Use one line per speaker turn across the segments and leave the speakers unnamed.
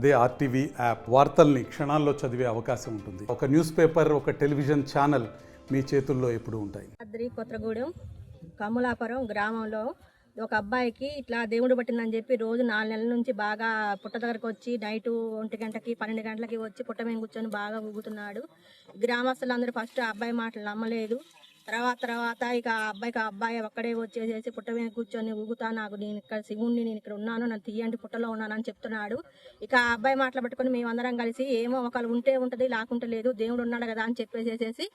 అదే RTV app వార్తల్ని క్షణాల్లో చదివే అవకాశం ఉంటుంది. ఒక న్యూస్ పేపర్, ఒక టెలివిజన్ ఛానల్ మీ చేతుల్లో ఎప్పుడూ ఉంటాయి.
కొత్తగూడెం కమలాపురం గ్రామంలో ఒక అబ్బాయికి ఇట్లా దేవుడు పట్టిందని చెప్పి రోజు 4 నెలల నుంచి బాగా పుట్ట దగ్గరకు వచ్చి నైటు 1 గంటకి 12 గంటలకి వచ్చి పుట్ట మీద కూర్చొని బాగా ఊగుతున్నాడు. గ్రామస్తులందరూ ఫస్ట్ ఆ అబ్బాయి మాటలు నమ్మలేదు. తర్వాత ఇక అబ్బాయి ఒక్కడే వచ్చేసేసి పుట్ట మీద కూర్చొని ఊగుతా, నాకు నేను ఇక్కడ శివుణ్ణి, నేను ఇక్కడ ఉన్నాను, నన్ను తీయండి, పుట్టలో ఉన్నాను అని చెప్తున్నాడు. ఇక ఆ అబ్బాయి మాటలు పట్టుకొని మేమందరం కలిసి ఏమో ఒకళ్ళు ఉంటే ఉంటుంది లేకుంటే లేదు, దేవుడు ఉన్నాడు కదా అని చెప్పేసేసి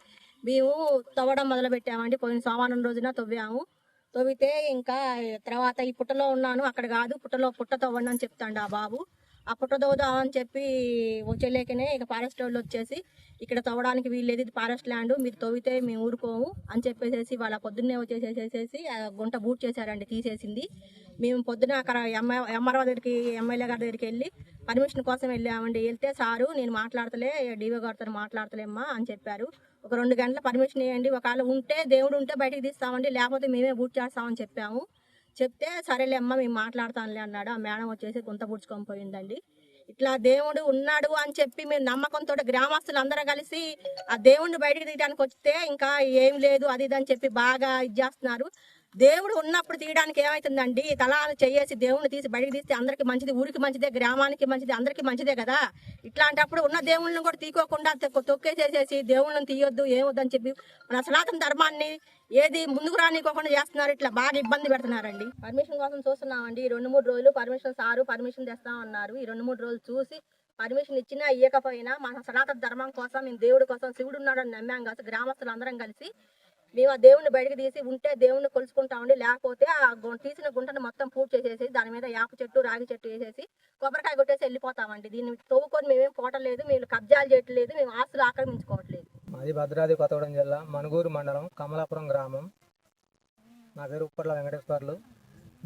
మేము తవ్వడం మొదలు పెట్టామండి. పోయిన సోమవారం రోజున తవ్వాము. తవ్వితే ఇంకా తర్వాత ఈ పుట్టలో ఉన్నాను, అక్కడ కాదు పుట్ట తవ్వండి అని చెప్తాండు ఆ బాబు. ఆ పుట్ట తవ్వుదామని చెప్పి వచ్చేలేకనే ఇక ఫారెస్ట్ వాళ్ళు వచ్చేసి ఇక్కడ తవ్వడానికి వీల్లేదు, ఇది ఫారెస్ట్ ల్యాండ్, మీరు తవ్వితే మేము ఊరుకోము అని చెప్పేసి వాళ్ళ పొద్దున్నే వచ్చేసేసేసి గుంట బూట్ చేశారండి, తీసేసింది. మేము పొద్దున అక్కడ ఎంఆర్ఓ దగ్గరికి, ఎమ్మెల్యే గారి దగ్గరికి వెళ్ళి పర్మిషన్ కోసం వెళ్ళామండి. వెళ్తే సారు నేను మాట్లాడతలే, డీఓ గారితో మాట్లాడతలేమ్మా అని చెప్పారు. ఒక 2 గంటల పర్మిషన్ ఇవ్వండి, ఒకవేళ ఉంటే దేవుడు ఉంటే బయటికి తీస్తామండి, లేకపోతే మేమే బూట్ చేస్తామని చెప్పాము. చెప్తే సరేలే అమ్మ మేము మాట్లాడతానులే అన్నాడు. ఆ మేడం వచ్చేసి గుంత బుడ్చుకొని పోయిందండి. ఇట్లా దేవుడు ఉన్నాడు అని చెప్పి మేము నమ్మకంతో గ్రామస్తులు అందరూ కలిసి ఆ దేవుడిని బయటికి తీయడానికి వస్తే ఇంకా ఏం లేదు అది ఇది అని చెప్పి బాగా ఇది చేస్తున్నారు. దేవుడు ఉన్నప్పుడు తీయడానికి ఏమవుతుందండి, తలాలు చేసి దేవుడిని తీసి బయటికి తీస్తే అందరికి మంచిది, ఊరికి మంచిదే, గ్రామానికి మంచిది, అందరికీ మంచిదే కదా. ఇట్లాంటప్పుడు ఉన్న దేవుళ్ళని కూడా తీసుకోకుండా తొక్కేసేసేసి దేవుళ్ళని తీయొద్దు ఏమొద్దని చెప్పి మన సనాతన ధర్మాన్ని ఏది ముందుకు రానికోకుండా చేస్తున్నారు. ఇట్లా బాగా ఇబ్బంది పెడుతున్నారండి. పర్మిషన్ కోసం చూస్తున్నామండి. 2-3 రోజులు పర్మిషన్ తెస్తామన్నారు. ఈ 2-3 రోజులు చూసి పర్మిషన్ ఇచ్చినా ఇవ్వకపోయినా మన సనాతన ధర్మం కోసం, మేము దేవుడి కోసం, శివుడు ఉన్నాడని నమ్మాం కదా గ్రామస్తులు అందరం కలిసి. మేము ఆ దేవుడిని బయటకు తీసి ఉంటే దేవుడిని కొలుసుకుంటామండి, లేకపోతే ఆ తీసిన గుంటను మొత్తం పూర్తి చేసేసి దాని మీద యాప చెట్టు, రాగి చెట్టు వేసేసి కొబ్బరికాయ కొట్టేసి వెళ్ళిపోతామండి. దీన్ని తవ్వుకొని మేమేం పోవట్లేదు, మేము కబ్జాలు చేయట్లేదు, మేము ఆస్తులు ఆక్రమించుకోవట్లేదు.
మాది భద్రాద్రి కొత్తగూడెం జిల్లా మనుగూరు మండలం కమలాపురం గ్రామం. నా పేరు ఉప్పట్ల వెంకటేశ్వర్లు.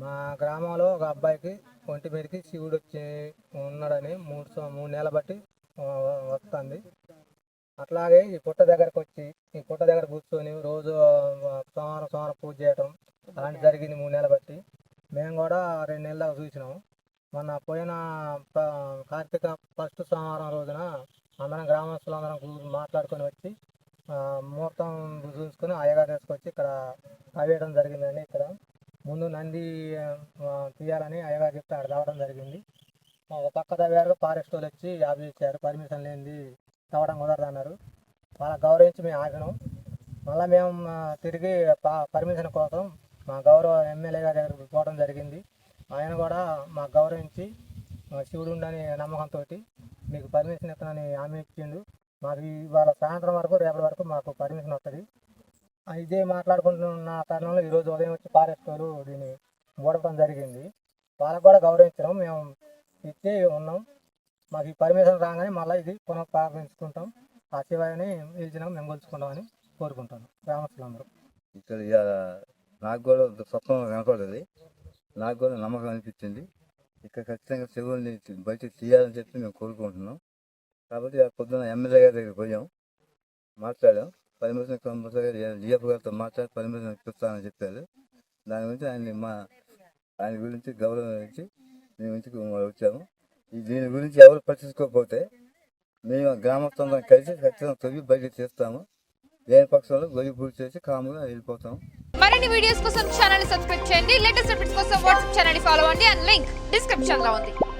మా గ్రామంలో ఒక అబ్బాయికి ఒంటి మీదకి శివుడు వచ్చి ఉన్నాడని 3 నెలల బట్టి వస్తుంది. అట్లాగే ఈ పుట్ట దగ్గరకు వచ్చి ఈ పుట్ట దగ్గర కూర్చొని రోజు సోమవారం పూజ చేయటం అలాంటి జరిగింది 3 నెలలు బట్టి. మేము కూడా 2 నెలల దాకా చూసినాము. మొన్న పోయిన కార్తీక ఫస్ట్ సోమవారం రోజున అందరం గ్రామస్తులందరం మాట్లాడుకొని వచ్చి ముహూర్తం చూసుకొని అయ్యగారు తీసుకొచ్చి ఇక్కడ అవేయడం జరిగిందండి. ఇక్కడ ముందు నంది తీయాలని అయ్యగారు చెప్తే అక్కడ రావడం జరిగింది. ఒక పక్క దగ్గర ఫారెస్ట్ వాళ్ళు వచ్చి యాభై ఇచ్చారు, పర్మిషన్ లేనిది తవ్వడం కుదరదు అన్నారు. వాళ్ళకి గౌరవించి మేము ఆగినాం. మళ్ళీ మేము తిరిగి పర్మిషన్ కోసం మా గౌరవ ఎమ్మెల్యే గారి దగ్గరికి పోవడం జరిగింది. ఆయన కూడా మాకు గౌరవించి శివుడు ఉండని నమ్మకంతో మీకు పర్మిషన్ ఇస్తానని హామీ ఇచ్చిండు. మాకు ఇవాళ సాయంత్రం వరకు రేపటి వరకు మాకు పర్మిషన్ వస్తుంది. ఇదే మాట్లాడుకుంటున్న తరుణంలో ఈరోజు ఉదయం వచ్చి ఫారెస్ట్ వాళ్ళు దీన్ని మూడటం జరిగింది. వాళ్ళకు కూడా గౌరవించడం మేము ఇచ్చే ఉన్నాం. మాకు ఈ పర్మిషన్ రాగానే మళ్ళీ ఇది పునఃప్రారంభించుకుంటాం. ఆ శివాయని పిలిచినాం, మేము కొలుచుకుంటామని కోరుకుంటాను గ్రామస్తులందరూ.
ఇక్కడ నాకు కూడా స్వప్నం కనపడదు, నాకు కూడా నమ్మకం అనిపించింది. ఇక్కడ ఖచ్చితంగా శివుడిని బయటకు తీయాలని చెప్పి మేము కోరుకుంటున్నాం. కాబట్టి పొద్దున్న ఎమ్మెల్యే గారి దగ్గరికి పోయాం, మాట్లాడాం. పర్మిషన్ కంపల్సరీగా డిఎఫ్ గారితో మాట్లాడి పర్మిషన్ ఇప్పిస్తానని చెప్పారు. దాని గురించి ఆయన గురించి గౌరవించి మేము ఇంటికి వచ్చాము. దీని గురించి ఎవరు పట్టించుకోకపోతే మేము గ్రామస్తులందరం కలిసి ఖచ్చితంగా తొవ్వి బయటకు చేస్తాము. దేని పక్షంలో గొయ్యి పూర్తి చేసి కాముగా వెళ్ళిపోతాము.
మరిన్ని వీడియోస్ కోసం ఛానల్ సబ్స్క్రైబ్ చేయండి. లేటెస్ట్ అప్డేట్స్ కోసం వాట్సాప్ ఛానల్ ఫాలో అవ్వండి. అండ్ లింక్ డిస్క్రిప్షన్ లో ఉంది.